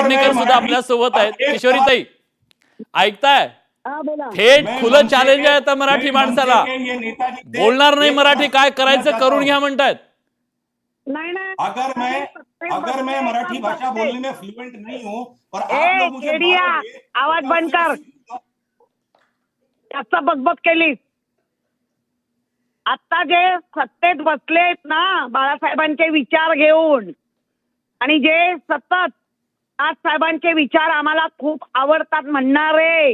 पेडणेकर सुद्धा आपल्या सोबत आहेत. किशोरीताई ऐकताय? थेट खुलं चॅलेंज आहे आता मराठी माणसाला. बोलणार नाही मराठी, काय करायचं करून घ्या म्हणतायत. अगर मैं मराठी भाषा बोलने में फ्लुएंट नहीं हूँ और आप लोग मुझे मारोगे, आवाज बंद कर. जास्त बकबक केलीस. आता जे सत्तेत बसलेत ना बाळासाहेबांचे विचार घेऊन, आणि जे सतत आज साहेबांचे विचार आम्हाला खूप आवडतात म्हणणारे,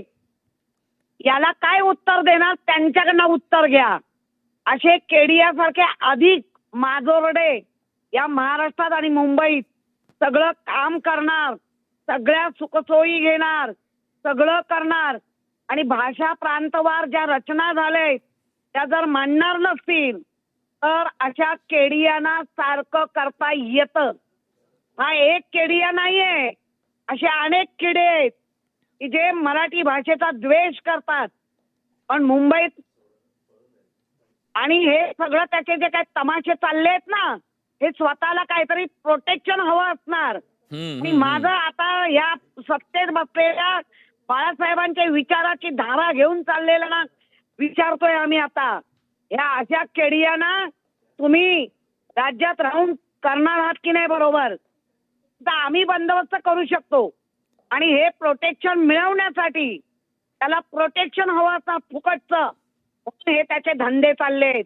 याला काय उत्तर देणार? त्यांच्याकडनं उत्तर घ्या. असे केडियासारखे अधिक माजोरडे या महाराष्ट्रात आणि मुंबईत सगळं काम करणार, सगळ्या सुखसोयी घेणार, सगळं करणार, आणि भाषा प्रांतवार ज्या रचना झाल्या त्या जर मानणार नसतील तर अशा केडियांना सारखं करता येतं. हा एक केडिया नाहीये, असे अनेक किडे आहेत की जे मराठी भाषेचा द्वेष करतात. पण मुंबईत आणि हे सगळं त्याचे जे काय तमाशे चालले आहेत ना, हे स्वतःला काहीतरी प्रोटेक्शन हवं असणार. आणि माझं आता या सत्तेत बसलेल्या बाळासाहेबांच्या विचाराची धारा घेऊन चाललेला ना विचारतोय आम्ही आता, ह्या अशा केडियांना तुम्ही राज्यात राहून करणार आहात की नाही बरोबर? तर आम्ही बंदोबस्त करू शकतो. आणि हे प्रोटेक्शन मिळवण्यासाठी त्याला प्रोटेक्शन हवं असतं फुकटचं, हे त्याचे धंदे चाललेत.